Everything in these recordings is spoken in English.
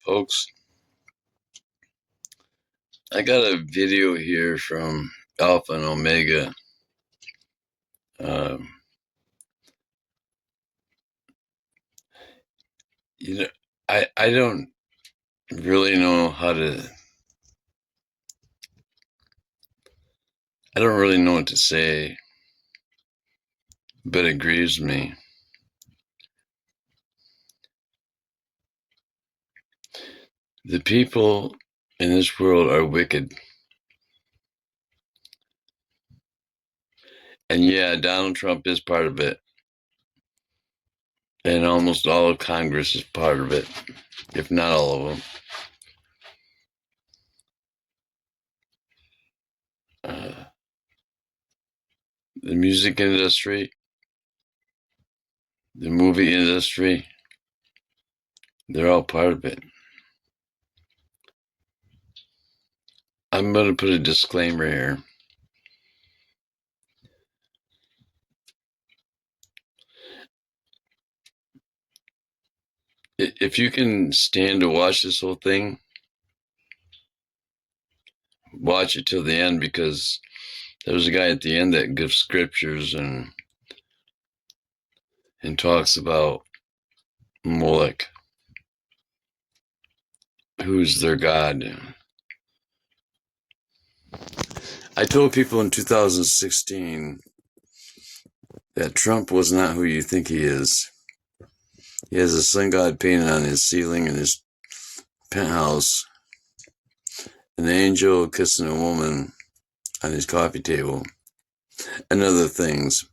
folks. I got a video here from Alpha and Omega. Um, you know, I don't really know how to. I don't really know what to say, but it grieves me. The people in this world are wicked. And yeah, Donald Trump is part of it. And almost all of Congress is part of it, if not all of them. The music industry, the movie industry, they're all part of it. I'm going to put a disclaimer here. If you can stand to watch this whole thing, watch it till the end, because there's a guy at the end that gives scriptures and talks about Molech, who's their god. I told people in 2016 that Trump was not who you think he is. He has a sun god painted on his ceiling in his penthouse, an angel kissing a woman on his coffee table, and other things.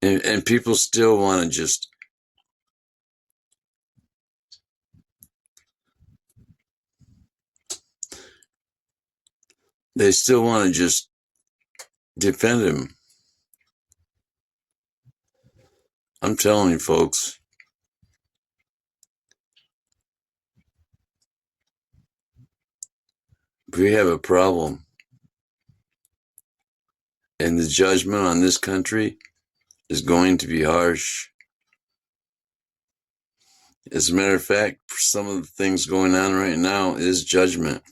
And people still want to just defend him. I'm telling you, folks, we have a problem. And the judgment on this country is going to be harsh. As a matter of fact, for some of the things going on right now is judgment.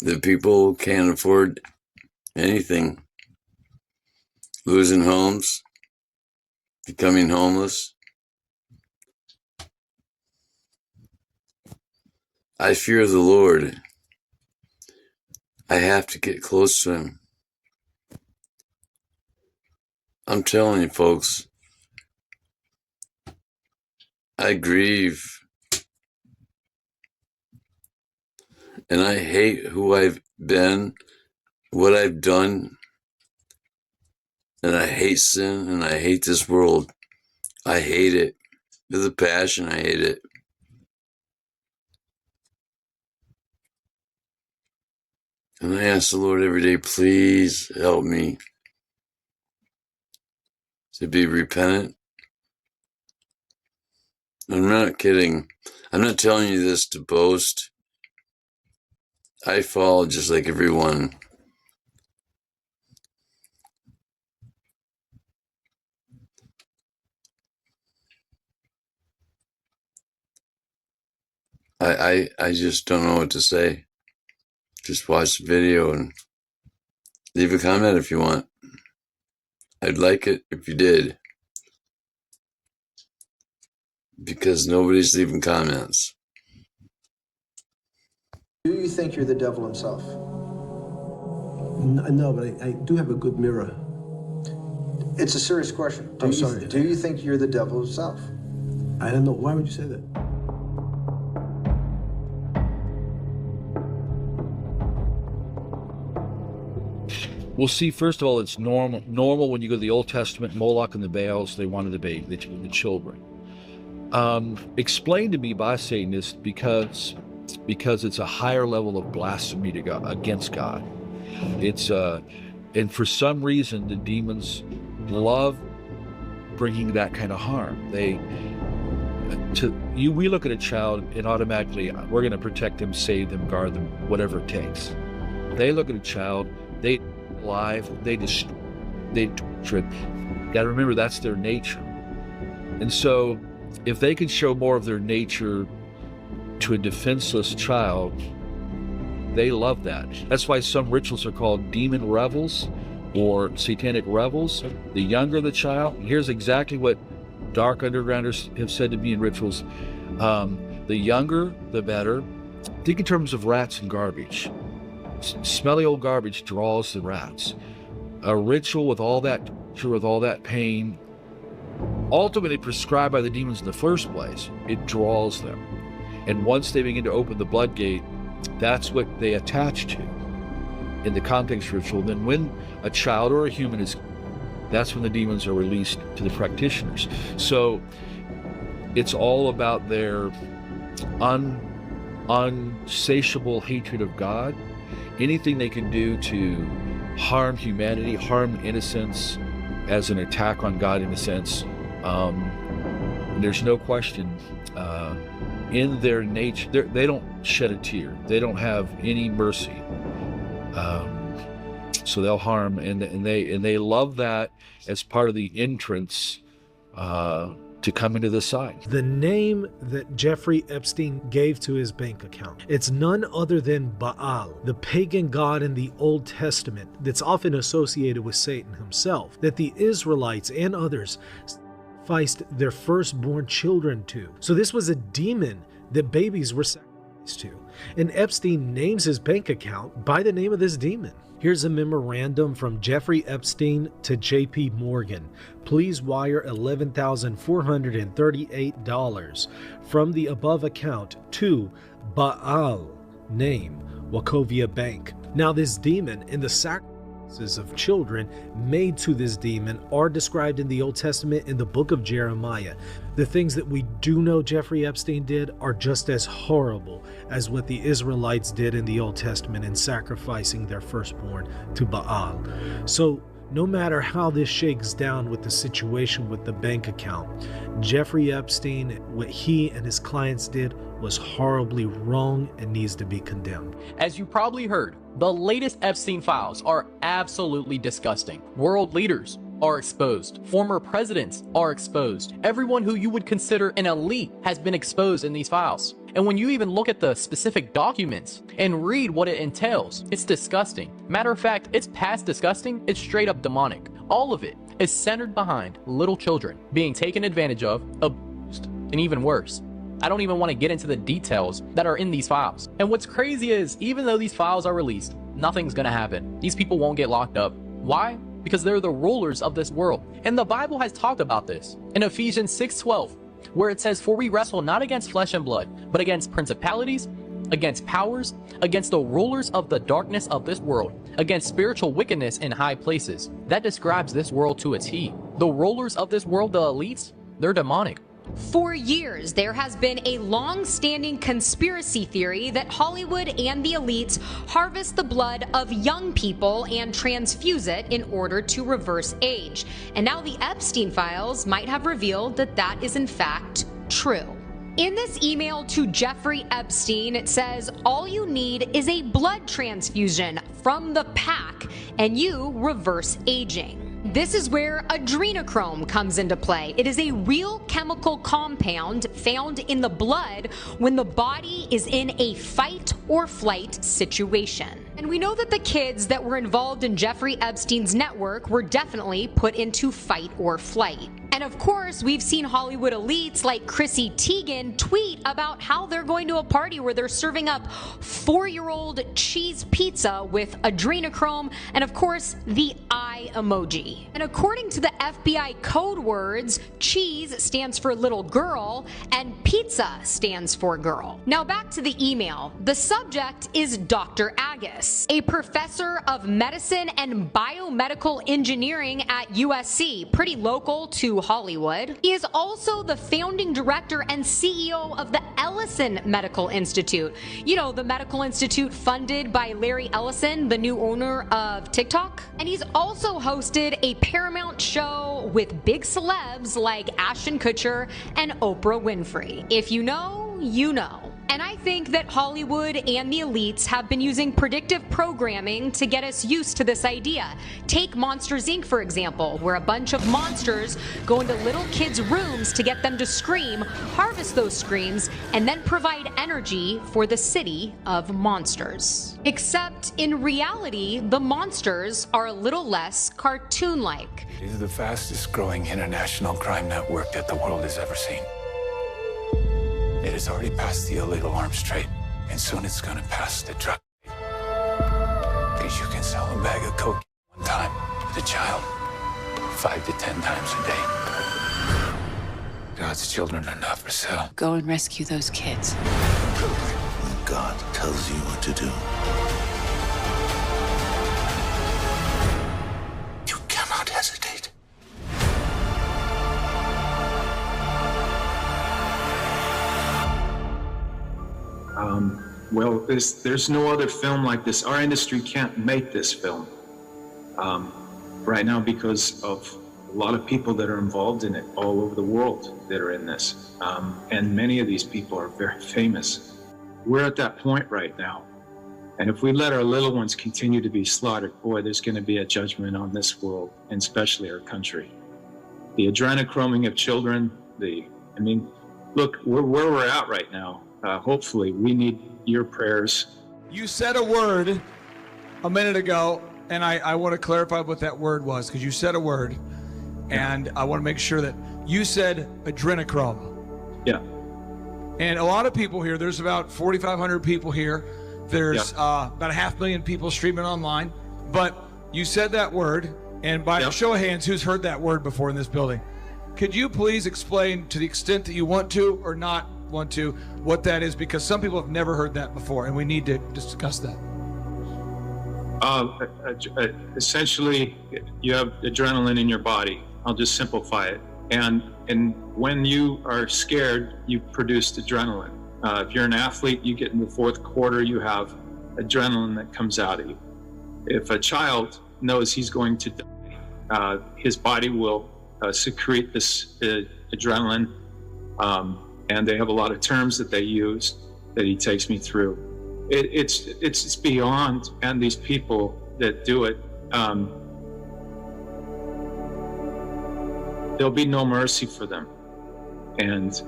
The people can't afford anything. Losing homes, becoming homeless. I fear the Lord. I have to get close to him. I'm telling you, folks, I grieve. And I hate who I've been, what I've done. And I hate sin, and I hate this world. I hate it. With a passion, I hate it. And I ask the Lord every day, please help me to be repentant. I'm not kidding. I'm not telling you this to boast. I fall just like everyone. I just don't know what to say. Just watch the video and leave a comment if you want. I'd like it if you did, because nobody's leaving comments. Do you think you're the devil himself? No, but I do have a good mirror. It's a serious question. I'm sorry. Do you think you're the devil himself? I don't know. Why would you say that? Well, see, first of all, it's normal when you go to the Old Testament, Moloch and the Baals, they wanted the children. Explained to me by Satanists because it's a higher level of blasphemy to God, against God. It's and for some reason the demons love bringing that kind of harm. We look at a child and automatically we're going to protect them, save them, guard them, whatever it takes. They look at a child, they alive, they torture it. Got to remember that's their nature. And so if they can show more of their nature to a defenseless child, they love that. That's why some rituals are called demon revels or satanic revels. The younger the child, here's exactly what dark undergrounders have said to me in rituals. The younger, the better. Think in terms of rats and garbage. Smelly old garbage draws the rats. A ritual with all that pain, ultimately prescribed by the demons in the first place, it draws them. And once they begin to open the blood gate, that's what they attach to in the context ritual. Then when a child or a human is, that's when the demons are released to the practitioners. So it's all about their unsatiable hatred of God. Anything they can do to harm humanity, harm innocence as an attack on God in a sense. There's no question in their nature, they don't shed a tear. They don't have any mercy. So they'll harm, and they love that as part of the entrance to come into the site. The name that Jeffrey Epstein gave to his bank account, it's none other than Baal, the pagan god in the Old Testament that's often associated with Satan himself, that the Israelites and others sacrificed their firstborn children to. So this was a demon that babies were sacrificed to. And Epstein names his bank account by the name of this demon. Here's a memorandum from Jeffrey Epstein to JP Morgan. Please wire $11,438 from the above account to Baal, name, Wachovia Bank. Now this demon and the sacrifices of children made to this demon are described in the Old Testament in the book of Jeremiah. The things that we do know Jeffrey Epstein did are just as horrible as what the Israelites did in the Old Testament in sacrificing their firstborn to Baal. So no matter how this shakes down with the situation with the bank account, Jeffrey Epstein, what he and his clients did was horribly wrong and needs to be condemned. As you probably heard, the latest Epstein files are absolutely disgusting. World leaders are exposed. Former presidents are exposed. Everyone who you would consider an elite has been exposed in these files. And when you even look at the specific documents and read what it entails, it's disgusting. Matter of fact, it's past disgusting, it's straight up demonic. All of it is centered behind little children being taken advantage of, abused, and even worse. I don't even want to get into the details that are in these files. And what's crazy is, even though these files are released, nothing's gonna happen. These people won't get locked up. Why? Because they're the rulers of this world. And the Bible has talked about this in Ephesians 6:12, where it says, "For we wrestle not against flesh and blood, but against principalities, against powers, against the rulers of the darkness of this world, against spiritual wickedness in high places." That describes this world to a T. The rulers of this world, the elites, they're demonic. For years, there has been a long-standing conspiracy theory that Hollywood and the elites harvest the blood of young people and transfuse it in order to reverse age. And now the Epstein files might have revealed that that is in fact true. In this email to Jeffrey Epstein, it says, all you need is a blood transfusion from the pack and you reverse aging. This is where adrenochrome comes into play. It is a real chemical compound found in the blood when the body is in a fight or flight situation. And we know that the kids that were involved in Jeffrey Epstein's network were definitely put into fight or flight. And of course, we've seen Hollywood elites like Chrissy Teigen tweet about how they're going to a party where they're serving up 4-year-old cheese pizza with adrenochrome and of course the eye emoji. And according to the FBI code words, cheese stands for little girl and pizza stands for girl. Now back to the email. The subject is Dr. Agus, a professor of medicine and biomedical engineering at USC, pretty local to Hollywood. He is also the founding director and CEO of the Ellison Medical Institute. You know, the medical institute funded by Larry Ellison, the new owner of TikTok. And he's also hosted a Paramount show with big celebs like Ashton Kutcher and Oprah Winfrey. If you know, you know. And I think that Hollywood and the elites have been using predictive programming to get us used to this idea. Take Monsters, Inc., for example, where a bunch of monsters go into little kids' rooms to get them to scream, harvest those screams, and then provide energy for the city of monsters. Except in reality, the monsters are a little less cartoon-like. It is the fastest growing international crime network that the world has ever seen. It has already passed the illegal arms trade, and soon it's gonna pass the drug trade. Because you can sell a bag of coke one time with a child 5 to 10 times a day. God's children are not for sale. Go and rescue those kids. When God tells you what to do, you cannot hesitate. Well, there's no other film like this. Our industry can't make this film right now because of a lot of people that are involved in it all over the world that are in this. And many of these people are very famous. We're at that point right now. And if we let our little ones continue to be slaughtered, boy, there's going to be a judgment on this world, and especially our country. The adrenochroming of children, look, where we're at right now, hopefully we need your prayers. You said a word a minute ago, and I want to clarify what that word was, because you said a word, and I want to make sure that you said adrenochrome. Yeah. And a lot of people here, there's about 4,500 people here. There's about 500,000 people streaming online, but you said that word, and by a show of hands, who's heard that word before in this building? Could you please explain, to the extent that you want to or not want to, what that is? Because some people have never heard that before, and we need to discuss that. Essentially, you have adrenaline in your body. I'll just simplify it. And when you are scared, you produce adrenaline. If you're an athlete, you get in the fourth quarter, you have adrenaline that comes out of you. If a child knows he's going to die, his body will secrete this adrenaline. And they have a lot of terms that they use that he takes me through. It's beyond, and these people that do it, there'll be no mercy for them. And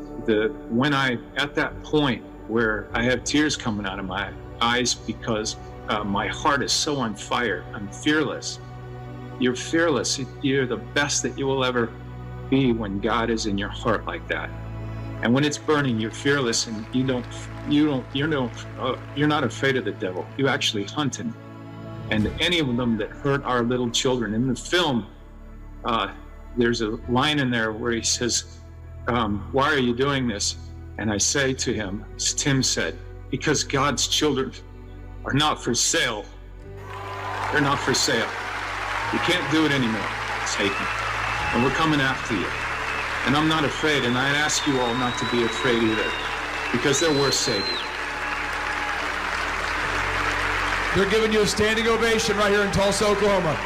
when I, at that point where I have tears coming out of my eyes because my heart is so on fire, I'm fearless. You're fearless. You're the best that you will ever be when God is in your heart like that. And when it's burning, you're fearless, and you're not afraid of the devil. You actually hunt him. And any of them that hurt our little children in the film, there's a line in there where he says, "Why are you doing this?" And I say to him, as Tim said, because God's children are not for sale. They're not for sale. You can't do it anymore, Satan. And we're coming after you. And I'm not afraid, and I ask you all not to be afraid either, because they're worth saving. They're giving you a standing ovation right here in Tulsa, Oklahoma.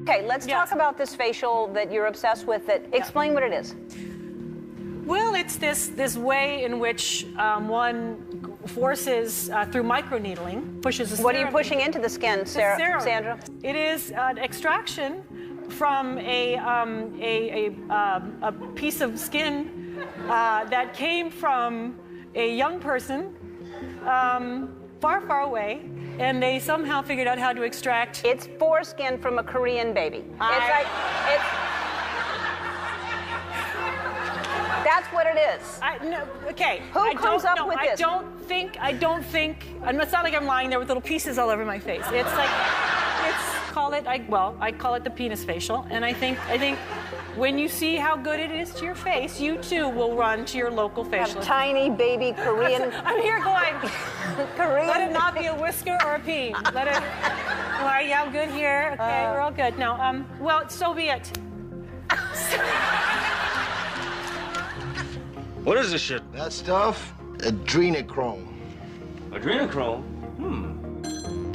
Okay, let's talk about this facial that you're obsessed with. Explain what it is. Well, it's this way in which one forces through microneedling, pushes a serum. What are you pushing into the skin, Sandra? It is an extraction from a piece of skin that came from a young person far, far away. And they somehow figured out how to extract. It's foreskin from a Korean baby. That's what it is. Okay. Who comes up with this? I don't think, and it's not like I'm lying there with little pieces all over my face. It's like, I call it the penis facial. And I think when you see how good it is to your face, you too will run to your local facialist. Tiny baby Korean. I'm here going, Korean. let it not be a whisker or a peen. Let it. All right, yeah, I'm good here. Okay, we're all good. Now, well, so be it. What is this shit? That stuff? Adrenochrome. Adrenochrome?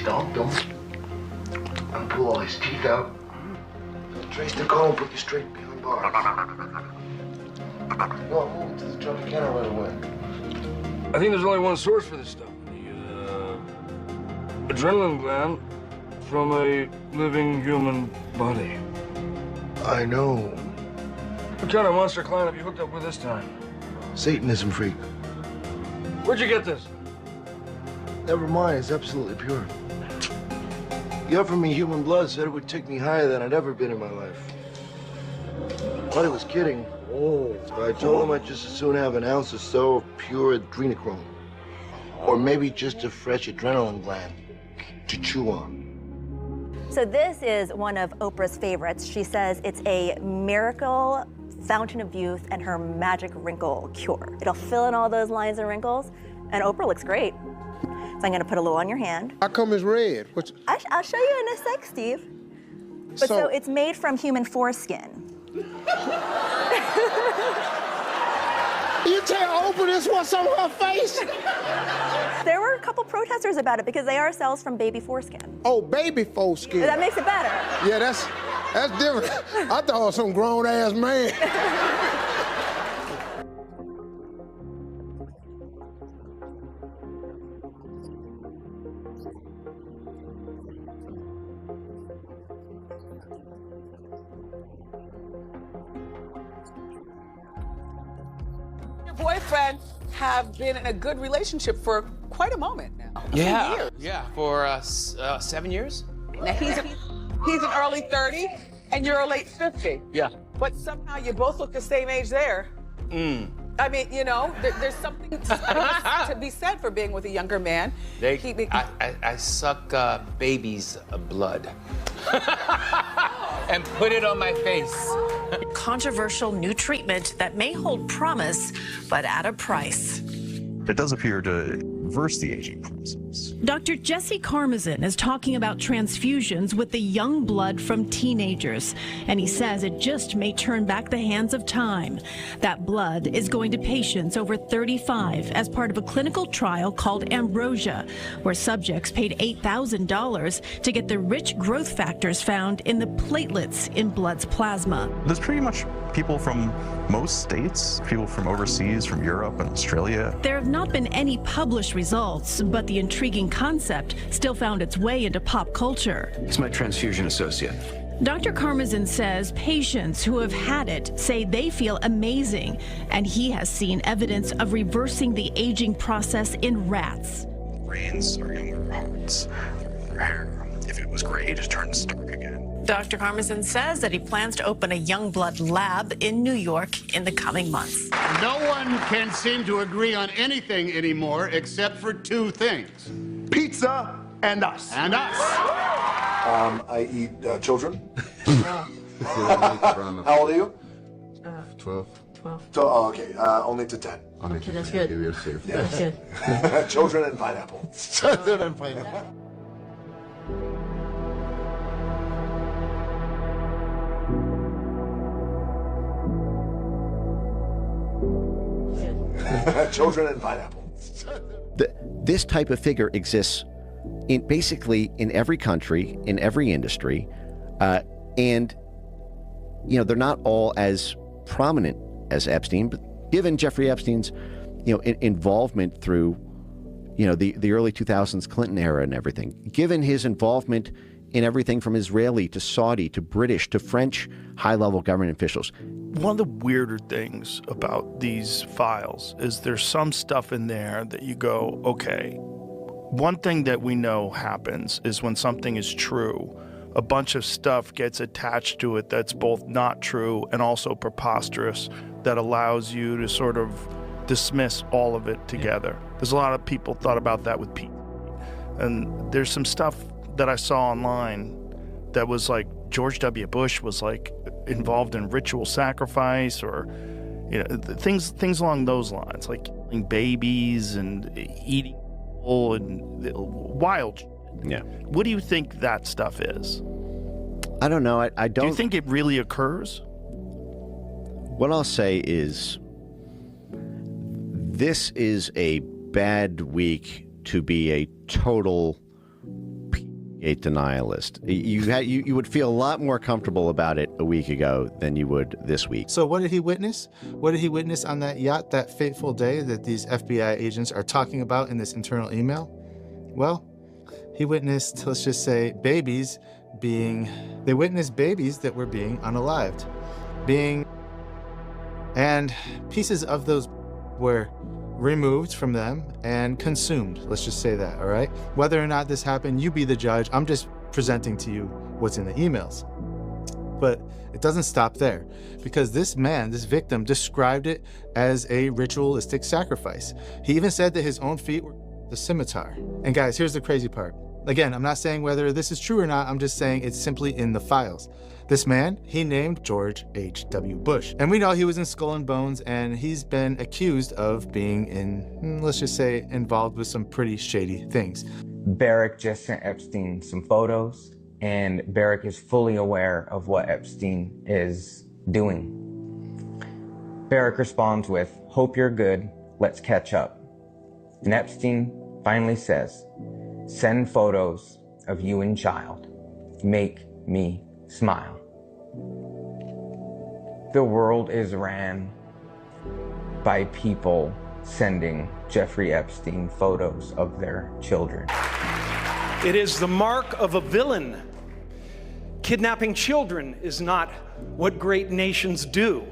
Don't. And pull all his teeth out. Trace the comb, put you straight behind bars. No, I'm moving to the Tropicana right away. I think there's only one source for this stuff. The adrenaline gland from a living human body. I know. What kind of monster client have you hooked up with this time? Satanism freak. Where'd you get this? Never mind, it's absolutely pure. He offered me human blood, said it would take me higher than I'd ever been in my life. Thought he was kidding. So I told him I'd just as soon have an ounce or so of pure adrenochrome. Or maybe just a fresh adrenaline gland to chew on. So this is one of Oprah's favorites. She says it's a miracle fountain of youth and her magic wrinkle cure. It'll fill in all those lines and wrinkles, and Oprah looks great. So I'm gonna put a little on your hand. How come it's red? I'll show you in a sec, Steve. But so it's made from human foreskin. You tell Oprah this what's on her face? There were a couple protesters about it because they are cells from baby foreskin. Oh, baby foreskin. That makes it better. Yeah, that's different. I thought it was some grown-ass man. Boyfriend have been in a good relationship for quite a moment now. For 7 years. Now he's an early 30 and you're a late 50. Yeah. But somehow you both look the same age there. I mean, you know, there's something to be said for being with a younger man. I suck baby's blood and put it on my face. Controversial new treatment that may hold promise, but at a price. It does appear to reverse the aging process. Dr. Jesse Karmazin is talking about transfusions with the young blood from teenagers, and he says it just may turn back the hands of time. That blood is going to patients over 35 as part of a clinical trial called Ambrosia, where subjects paid $8,000 to get the rich growth factors found in the platelets in blood's plasma. There's pretty much people from most states, people from overseas, from Europe and Australia. There have not been any published results, but the intriguing concept still found its way into pop culture. He's my transfusion associate. Dr. Karmazin says patients who have had it say they feel amazing, and he has seen evidence of reversing the aging process in rats. Brains are younger, hearts, their hair, if it was gray, just turns dark again. Dr. Karmazin says that he plans to open a young blood lab in New York in the coming months. No one can seem to agree on anything anymore except for two things. Pizza and us. And us. I eat children. How old are you? 12. Oh, okay. Only to 10. Okay, that's good. We're safe. That's good. Children and pineapple. Children and pineapple. Children and pineapple. This type of figure exists in basically in every country, in every industry, and they're not all as prominent as Epstein. But given Jeffrey Epstein's involvement through the early 2000s Clinton era and everything, given his involvement in everything from Israeli to Saudi to British to French high-level government officials. One of the weirder things about these files is there's some stuff in there that you go, okay, one thing that we know happens is when something is true, a bunch of stuff gets attached to it that's both not true and also preposterous that allows you to sort of dismiss all of it together. There's a lot of people thought about that with Pete. And there's some stuff that I saw online that was like George W. Bush was like involved in ritual sacrifice or things along those lines, like killing babies and eating and wild. Yeah. What do you think that stuff is? I don't know. I don't. Do you think it really occurs? What I'll say is, this is a bad week to be a total denialist. You would feel a lot more comfortable about it a week ago than you would this week. So what did he witness? What did he witness on that yacht that fateful day that these FBI agents are talking about in this internal email? Well, he witnessed, let's just say, they witnessed babies that were being unalived, and pieces of those were removed from them and consumed. Let's just say that, all right? Whether or not this happened, you be the judge. I'm just presenting to you what's in the emails. But it doesn't stop there, because this man, this victim, described it as a ritualistic sacrifice. He even said that his own feet were the scimitar. And guys, here's the crazy part. Again, I'm not saying whether this is true or not, I'm just saying it's simply in the files. This man, he named George H.W. Bush. And we know he was in Skull and Bones, and he's been accused of being let's just say, involved with some pretty shady things. Barrick just sent Epstein some photos, and Barrick is fully aware of what Epstein is doing. Barrick responds with, "Hope you're good, let's catch up." And Epstein finally says, "Send photos of you and child. Make me smile." The world is ran by people sending Jeffrey Epstein photos of their children. It is the mark of a villain. Kidnapping children is not what great nations do.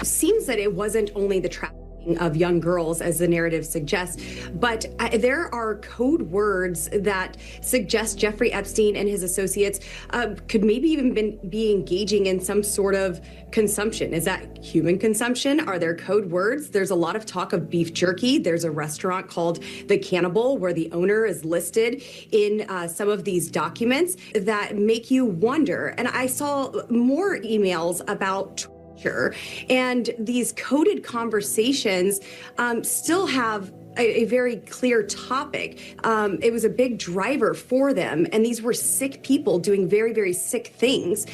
It seems that it wasn't only the trafficking of young girls, as the narrative suggests, but there are code words that suggest Jeffrey Epstein and his associates could maybe even be engaging in some sort of consumption. Is that human consumption? Are there code words? There's a lot of talk of beef jerky. There's a restaurant called The Cannibal where the owner is listed in some of these documents that make you wonder. And I saw more emails about and these coded conversations still have a very clear topic. It was a big driver for them, and these were sick people doing very, very sick things.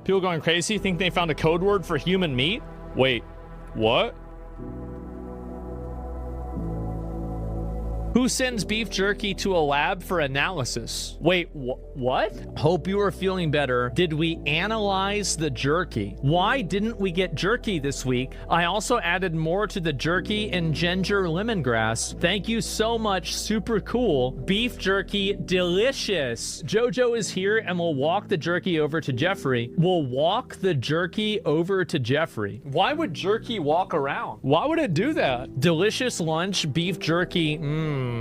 People going crazy think they found a code word for human meat? Wait, what? Who sends beef jerky to a lab for analysis? Wait, what? Hope you are feeling better. Did we analyze the jerky? Why didn't we get jerky this week? I also added more to the jerky and ginger lemongrass. Thank you so much. Super cool. Beef jerky, delicious. Jojo is here and we'll walk the jerky over to Jeffrey. We'll walk the jerky over to Jeffrey. Why would jerky walk around? Why would it do that? Delicious lunch, beef jerky,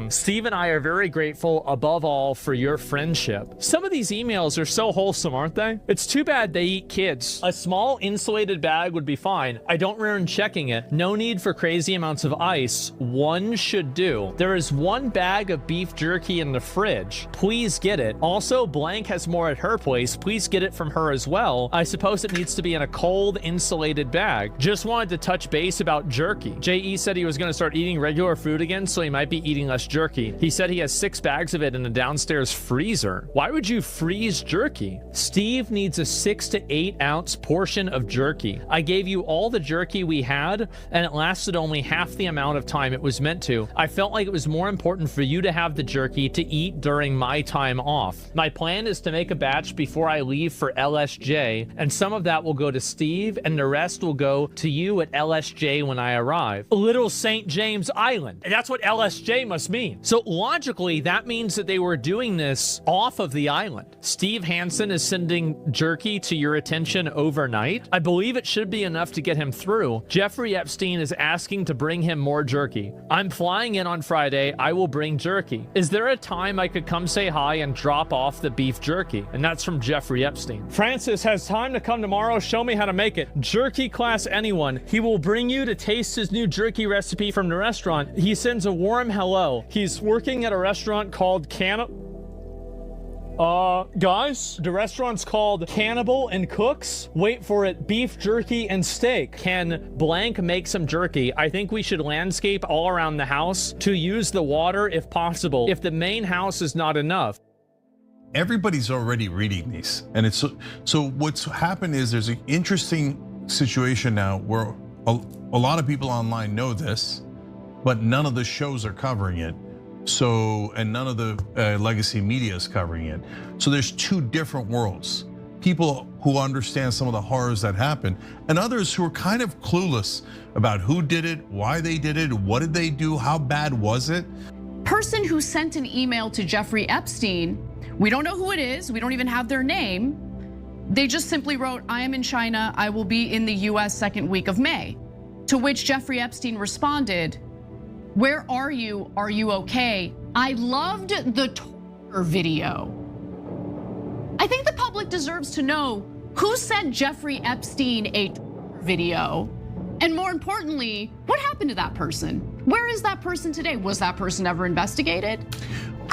Steve and I are very grateful above all for your friendship. Some of these emails are so wholesome, aren't they? It's too bad they eat kids. A small insulated bag would be fine. I don't remember checking it. No need for crazy amounts of ice. One should do. There is one bag of beef jerky in the fridge. Please get it. Also, Blank has more at her place. Please get it from her as well. I suppose it needs to be in a cold, insulated bag. Just wanted to touch base about jerky. J.E. said he was going to start eating regular food again, so he might be eating less jerky. He said he has 6 bags of it in a downstairs freezer. Why would you freeze jerky? Steve needs a 6 to 8 ounce portion of jerky. I gave you all the jerky we had, and it lasted only half the amount of time it was meant to. I felt like it was more important for you to have the jerky to eat during my time off. My plan is to make a batch before I leave for LSJ, and some of that will go to Steve, and the rest will go to you at LSJ when I arrive. Little St. James Island. That's what LSJ must mean. So logically, that means that they were doing this off of the island. Steve Hansen is sending jerky to your attention overnight. I believe it should be enough to get him through. Jeffrey Epstein is asking to bring him more jerky. I'm flying in on Friday. I will bring jerky. Is there a time I could come say hi and drop off the beef jerky? And that's from Jeffrey Epstein. Francis has time to come tomorrow. Show me how to make it. Jerky class anyone. He will bring you to taste his new jerky recipe from the restaurant. He sends a warm hello. He's working at a restaurant called Guys, the restaurant's called Cannibal and Cooks. Wait for it, beef jerky and steak. Can blank make some jerky? I think we should landscape all around the house to use the water if possible, if the main house is not enough. Everybody's already reading these. And it's so what's happened is there's an interesting situation now where a lot of people online know this, but none of the shows are covering it. So, and none of the legacy media is covering it. So there's two different worlds. People who understand some of the horrors that happen, and others who are kind of clueless about who did it, why they did it, what did they do, how bad was it? Person who sent an email to Jeffrey Epstein, we don't know who it is, we don't even have their name. They just simply wrote, I am in China, I will be in the US second week of May. To which Jeffrey Epstein responded, where are you? Are you okay? I loved the Twitter video. I think the public deserves to know who sent Jeffrey Epstein a Twitter video. And more importantly, what happened to that person? Where is that person today? Was that person ever investigated?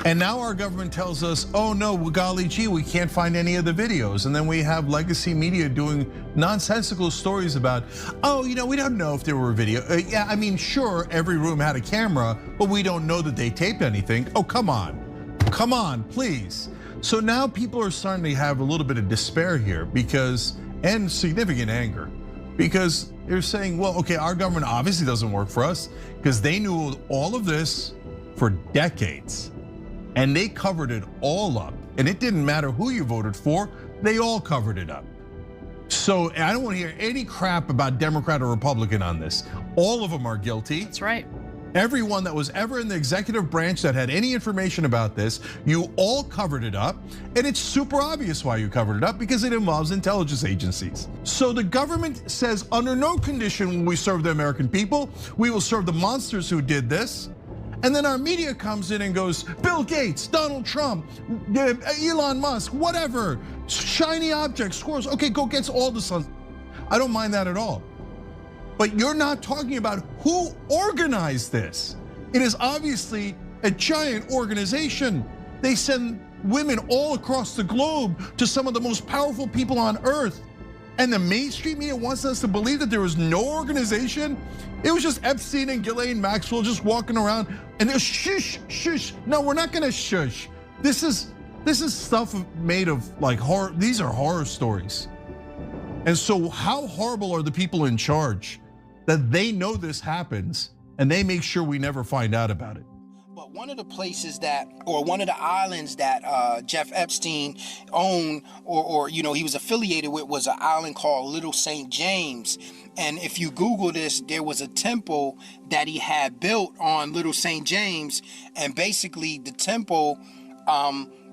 And now our government tells us, oh no, golly gee, we can't find any of the videos. And then we have legacy media doing nonsensical stories about, oh, we don't know if there were a video. Yeah, I mean, sure, every room had a camera, but we don't know that they taped anything. Oh, come on, please. So now people are starting to have a little bit of despair here and significant anger, because they're saying, well, okay, our government obviously doesn't work for us because they knew all of this for decades. And they covered it all up. And it didn't matter who you voted for, they all covered it up. So I don't want to hear any crap about Democrat or Republican on this. All of them are guilty. That's right. Everyone that was ever in the executive branch that had any information about this, you all covered it up. And it's super obvious why you covered it up, because it involves intelligence agencies. So the government says, under no condition will we serve the American people. We will serve the monsters who did this. And then our media comes in and goes, Bill Gates, Donald Trump, Elon Musk, whatever, shiny objects, squirrels. Okay, go get all the sun. I don't mind that at all. But you're not talking about who organized this. It is obviously a giant organization. They send women all across the globe to some of the most powerful people on earth. And the mainstream media wants us to believe that there was no organization. It was just Epstein and Ghislaine Maxwell just walking around and they're shush, shush. No, we're not gonna shush. This is stuff made of like horror. These are horror stories. And so how horrible are the people in charge that they know this happens and they make sure we never find out about it? But one of the places one of the islands that Jeff Epstein owned or he was affiliated with was an island called Little St. James. And if you Google this, there was a temple that he had built on Little St. James. And basically the temple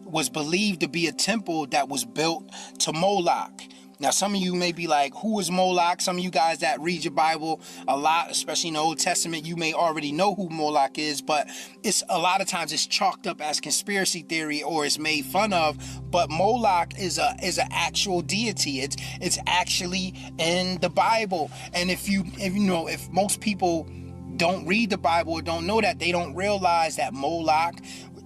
was believed to be a temple that was built to Moloch. Now, some of you may be like, who is Moloch? Some of you guys that read your Bible a lot, especially in the Old Testament, you may already know who Moloch is, but it's a lot of times it's chalked up as conspiracy theory or it's made fun of. But Moloch is an actual deity. It's actually in the Bible. And if most people don't read the Bible or don't know that, they don't realize that Moloch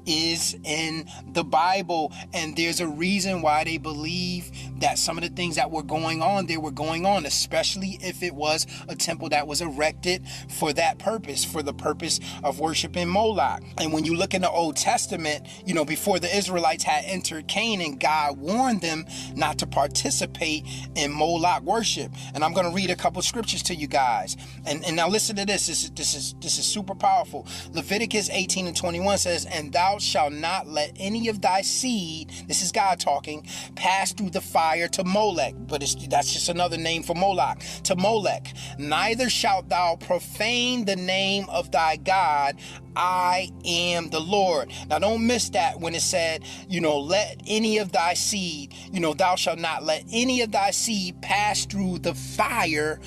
is in the Bible, and there's a reason why they believe that some of the things that were going on, especially if it was a temple that was erected for that purpose, for the purpose of worshiping Moloch. And when you look in the Old Testament, before the Israelites had entered Canaan, God warned them not to participate in Moloch worship. And I'm going to read a couple scriptures to you guys. And now listen to this. This is super powerful. Leviticus 18:21 says, and thou shalt not let any of thy seed, this is God talking, pass through the fire to Molech. But that's just another name for Moloch. To Molech. Neither shalt thou profane the name of thy God. I am the Lord. Now don't miss that when it said, let any of thy seed, thou shalt not let any of thy seed pass through the fire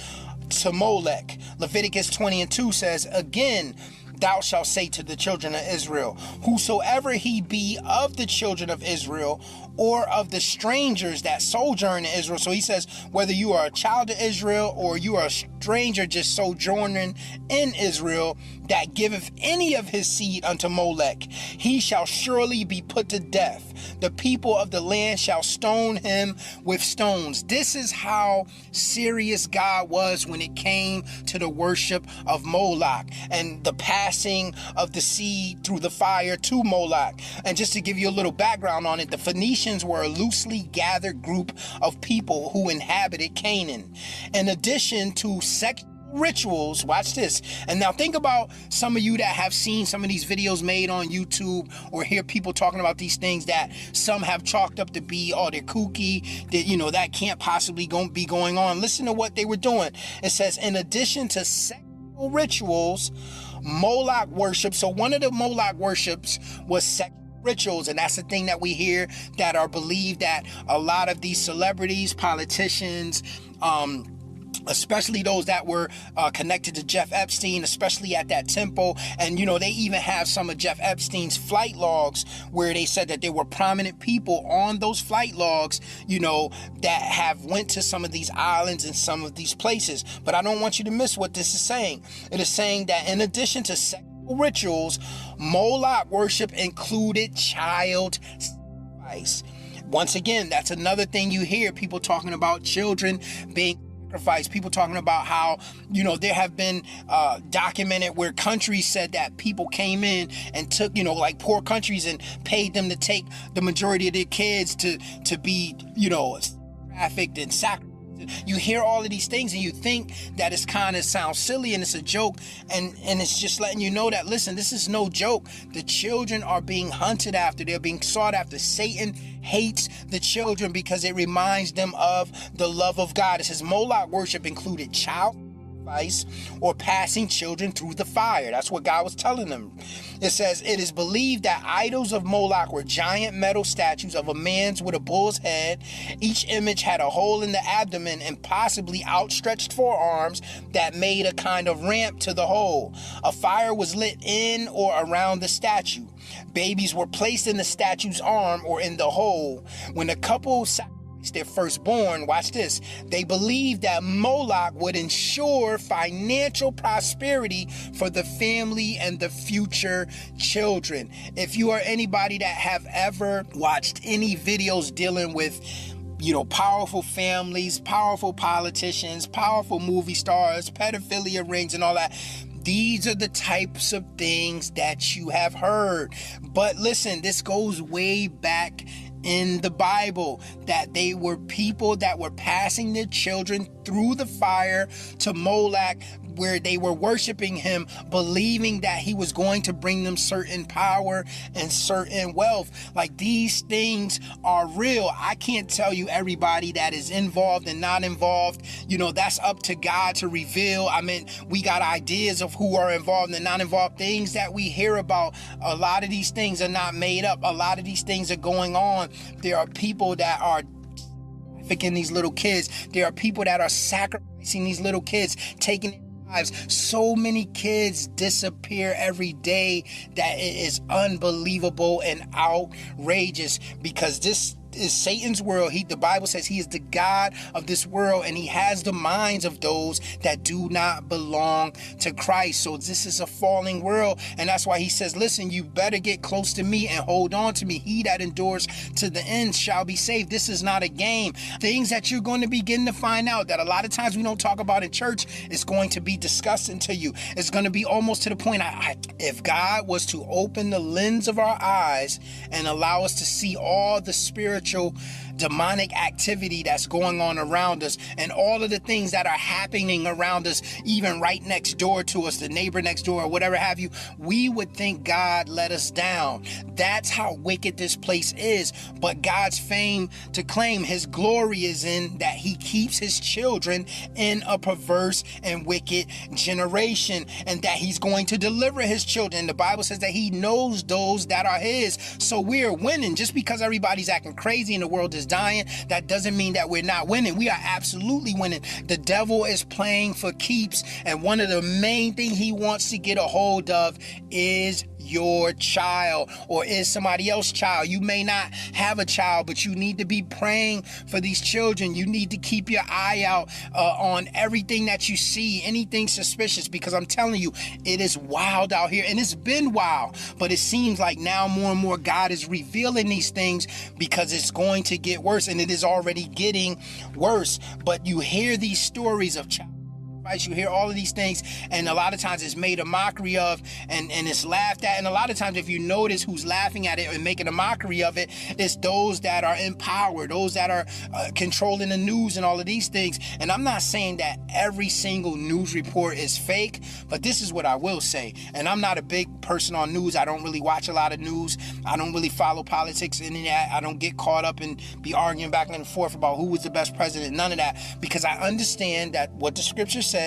to Molech. Leviticus 20:2 says, again, thou shalt say to the children of Israel, whosoever he be of the children of Israel or of the strangers that sojourn in Israel. So he says, whether you are a child of Israel or you are a stranger just sojourning in Israel, that giveth any of his seed unto Molech, he shall surely be put to death. The people of the land shall stone him with stones. This is how serious God was when it came to the worship of Moloch and the passing of the seed through the fire to Moloch. And just to give you a little background on it, the Phoenicians were a loosely gathered group of people who inhabited Canaan. In addition to sexual rituals, watch this, and now think about some of you that have seen some of these videos made on YouTube or hear people talking about these things that some have chalked up to be, oh, they're kooky, that that can't possibly be going on. Listen to what they were doing. It says, in addition to sexual rituals, Moloch worship. So one of the Moloch worships was sexual rituals, and that's the thing that we hear that are believed that a lot of these celebrities, politicians, especially those that were connected to Jeff Epstein, especially at that temple. And, they even have some of Jeff Epstein's flight logs where they said that there were prominent people on those flight logs, that have went to some of these islands and some of these places. But I don't want you to miss what this is saying. It is saying that in addition to sexual rituals, Moloch worship included child sacrifice. Once again, that's another thing you hear people talking about, children being sacrifice. People talking about how, there have been documented where countries said that people came in and took, like poor countries, and paid them to take the majority of their kids to be, trafficked and sacrificed. You hear all of these things and you think that it's kind of sounds silly and it's a joke, and it's just letting you know that, listen, this is no joke. The children are being hunted after. They're being sought after. Satan hates the children because it reminds them of the love of God. It says Moloch worship included child sacrifice or passing children through the fire. That's what God was telling them. It says, it is believed that idols of Moloch were giant metal statues of a man's with a bull's head. Each image had a hole in the abdomen and possibly outstretched forearms that made a kind of ramp to the hole. A fire was lit in or around the statue. Babies were placed in the statue's arm or in the hole. When the couple sacrificed their firstborn, watch this, they believed that Moloch would ensure financial prosperity for the family and the future children. If you are anybody that have ever watched any videos dealing with powerful families, powerful politicians, powerful movie stars, pedophilia rings and all that, these are the types of things that you have heard. But listen, this goes way back in the Bible, that they were people that were passing their children through the fire to Moloch, where they were worshiping him, believing that he was going to bring them certain power and certain wealth. Like, these things are real. I can't tell you everybody that is involved and not involved. That's up to God to reveal. I mean, we got ideas of who are involved and not involved. Things that we hear about, a lot of these things are not made up. A lot of these things are going on. There are people that are trafficking these little kids. There are people that are sacrificing these little kids, taking their lives. So many kids disappear every day that it is unbelievable and outrageous, because this is Satan's world. The Bible says he is the God of this world, and he has the minds of those that do not belong to Christ. So this is a falling world, and that's why he says, listen, you better get close to me and hold on to me. He that endures to the end shall be saved. This is not a game. Things that you're going to begin to find out that a lot of times we don't talk about in church is going to be disgusting to you. It's going to be almost to the point, if God was to open the lens of our eyes and allow us to see all the spiritual demonic activity that's going on around us, and all of the things that are happening around us, even right next door to us, the neighbor next door, or whatever have you, we would think God let us down. That's how wicked this place is. But God's fame to claim, his glory is in that he keeps his children in a perverse and wicked generation, and that he's going to deliver his children. The Bible says that he knows those that are his. So we're winning. Just because everybody's acting crazy and the world is dying, that doesn't mean that we're not winning. We are absolutely winning. The devil is playing for keeps, and one of the main things he wants to get a hold of is your child, or is somebody else's child. You may not have a child, but you need to be praying for these children. You need to keep your eye out on everything that you see, anything suspicious, because I'm telling you, it is wild out here, and it's been wild, but it seems like now more and more God is revealing these things because it's going to get worse, and it is already getting worse. But you hear these stories of child, you hear all of these things, and a lot of times it's made a mockery of, and it's laughed at. And a lot of times, if you notice who's laughing at it and making a mockery of it, it's those that are in power, those that are controlling the news and all of these things. And I'm not saying that every single news report is fake, but this is what I will say. And I'm not a big person on news. I don't really watch a lot of news. I don't really follow politics in that. I don't get caught up and be arguing back and forth about who was the best president, none of that, because I understand that what the scripture says,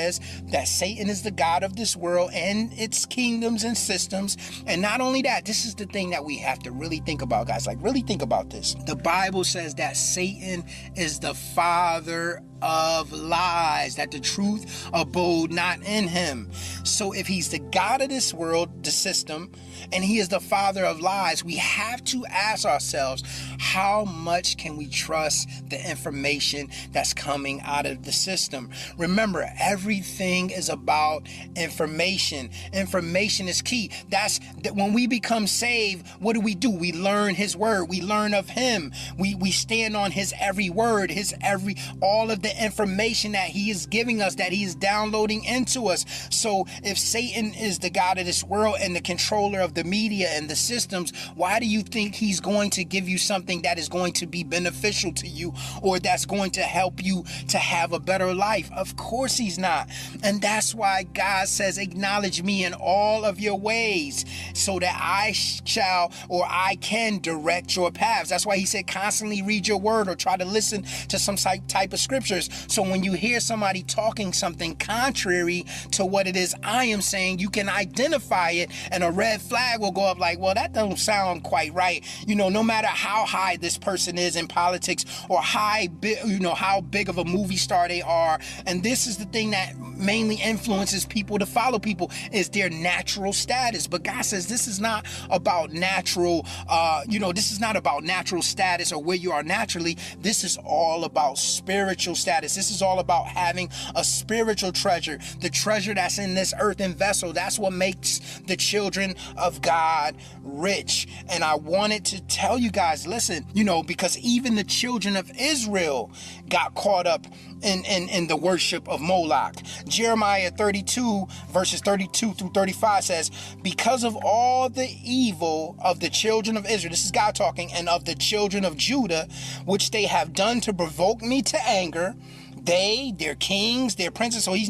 that Satan is the god of this world and its kingdoms and systems. And not only that, this is the thing that we have to really think about, guys. Like, really think about this. The Bible says that Satan is the father of lies, that the truth abode not in him. So if he's the god of this world, the system, and he is the father of lies, we have to ask ourselves, how much can we trust the information that's coming out of the system? Remember, everything is about information. Information is key. That's that when we become saved, what do? We learn his word. We learn of him. We stand on his every word, all of the information that he is giving us, that he is downloading into us. So if Satan is the god of this world and the controller of the media and the systems, why do you think he's going to give you something that is going to be beneficial to you, or that's going to help you to have a better life? Of course he's not. And that's why God says, acknowledge me in all of your ways so that I can direct your paths. That's why he said constantly read your word or try to listen to some type of scriptures. So when you hear somebody talking something contrary to what it is I am saying, you can identify it, and a red flag will go up like, well, that doesn't sound quite right. No matter how high this person is in politics, or how big of a movie star they are. And this is the thing that mainly influences people to follow people, is their natural status. But God says this is not about natural, this is not about natural status or where you are naturally. This is all about spiritual status. This is all about having a spiritual treasure, the treasure that's in this earthen vessel. That's what makes the children of God rich. And I wanted to tell you guys, listen, because even the children of Israel got caught up in the worship of Moloch. Jeremiah 32 verses 32 through 35 says, because of all the evil of the children of Israel, this is God talking, and of the children of Judah, which they have done to provoke me to anger, their kings, their princes. So he's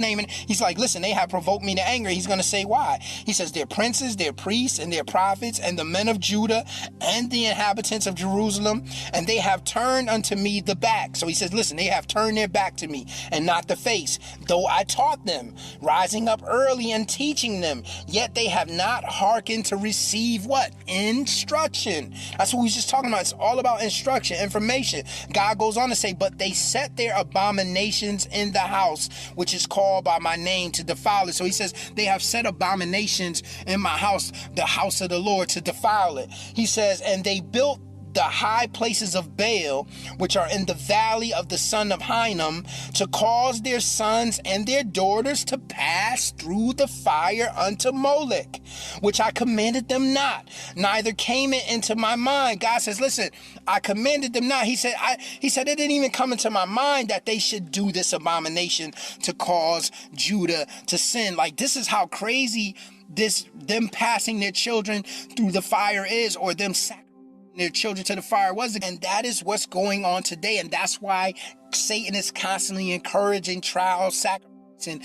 like, listen, they have provoked me to anger. He's going to say why. He says, their princes, their priests, and their prophets, and the men of Judah, and the inhabitants of Jerusalem, and they have turned unto me the back. So he says, listen, they have turned their back to me, and not the face. Though I taught them, rising up early and teaching them, yet they have not hearkened to receive what? Instruction. That's what we was just talking about. It's all about instruction, information. God goes on to say, but they set their abominations in the house which is called by my name to defile it. So he says they have set abominations in my house, the house of the Lord, to defile it. He says, and they built the high places of Baal, which are in the valley of the son of Hinnom, to cause their sons and their daughters to pass through the fire unto Molech, which I commanded them not, neither came it into my mind. God says, listen, I commanded them not. He said, it didn't even come into my mind that they should do this abomination to cause Judah to sin. Like, this is how crazy them passing their children through the fire is, or them their children to the fire was. And that is what's going on today. And that's why Satan is constantly encouraging trials, sacrificing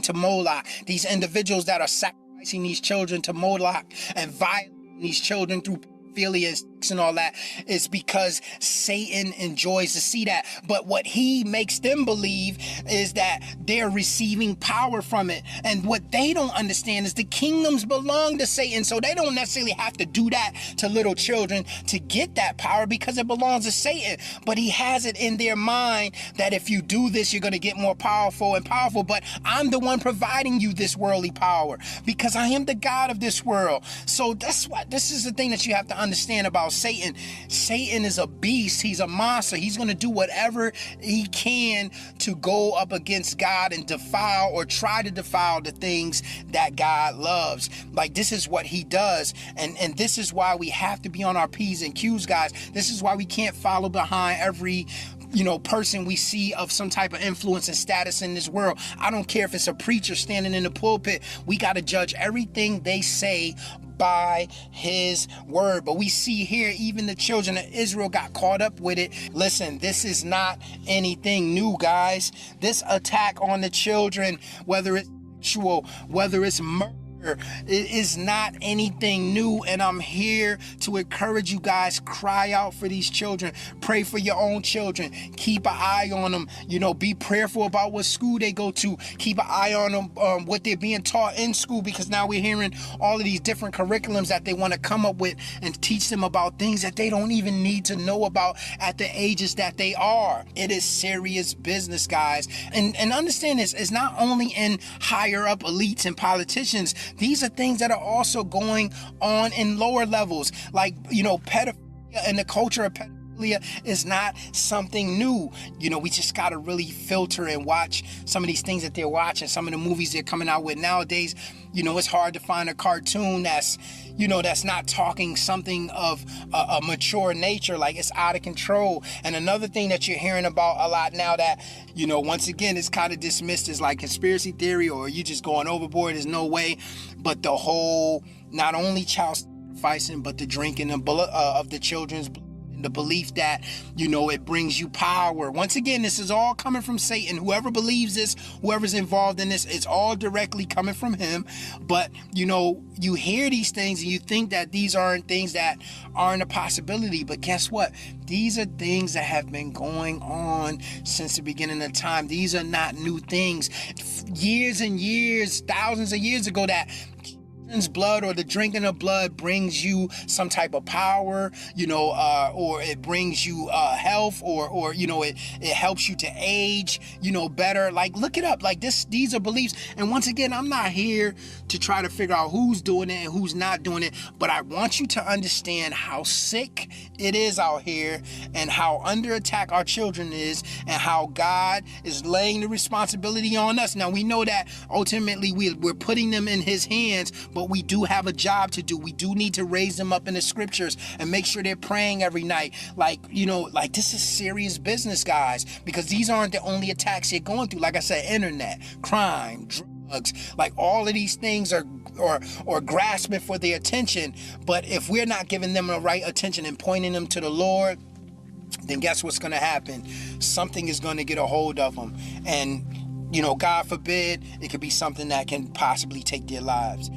to Moloch. These individuals that are sacrificing these children to Moloch and violating these children through pedophilia and all that is because Satan enjoys to see that. But what he makes them believe is that they're receiving power from it. And what they don't understand is the kingdoms belong to Satan. So they don't necessarily have to do that to little children to get that power because it belongs to Satan. But he has it in their mind that if you do this, you're going to get more powerful and powerful. But I'm the one providing you this worldly power because I am the God of this world. So that's what this is the thing that you have to understand about Satan. Satan is a beast. He's a monster. He's going to do whatever he can to go up against God and defile or try to defile the things that God loves. Like, this is what he does. And this is why we have to be on our P's and Q's, guys. This is why we can't follow behind every person we see of some type of influence and status in this world. I don't care if it's a preacher standing in the pulpit. We got to judge everything they say by his word. But we see here, even the children of Israel got caught up with it. Listen, this is not anything new, guys. This attack on the children, whether it's sexual, whether it's murder, it is not anything new, and I'm here to encourage you guys. Cry out for these children. Pray for your own children. Keep an eye on them. Be prayerful about what school they go to. Keep an eye on them, what they're being taught in school, because now we're hearing all of these different curriculums that they want to come up with and teach them about things that they don't even need to know about at the ages that they are. It is serious business, guys. And understand this, it's not only in higher up elites and politicians. These are things that are also going on in lower levels, like, pedophilia and the culture of pedophilia is not something new. We just got to really filter and watch some of these things that they're watching, some of the movies they're coming out with nowadays. It's hard to find a cartoon that's not talking something of a mature nature, like it's out of control. And another thing that you're hearing about a lot now that, once again, it's kind of dismissed as like conspiracy theory or you just going overboard. There's no way. But the whole, not only child sacrificing, but the drinking of the children's blood. The belief that, it brings you power. Once again, this is all coming from Satan. Whoever believes this, whoever's involved in this, it's all directly coming from him. But, you hear these things and you think that these aren't things that aren't a possibility. But guess what? These are things that have been going on since the beginning of time. These are not new things. Years and years, thousands of years ago, that blood or the drinking of blood brings you some type of power, or it brings you health, or it helps you to age, better. Like, look it up. Like, these are beliefs. And once again, I'm not here to try to figure out who's doing it and who's not doing it, but I want you to understand how sick it is out here and how under attack our children is and how God is laying the responsibility on us. Now, we know that ultimately we're putting them in his hands, but we do have a job to do. We do need to raise them up in the scriptures and make sure they're praying every night. Like, this is serious business, guys, because these aren't the only attacks you're going through. Like I said, internet, crime, drugs, like all of these things are grasping for their attention. But if we're not giving them the right attention and pointing them to the Lord, then guess what's going to happen? Something is going to get a hold of them. And, God forbid, it could be something that can possibly take their lives.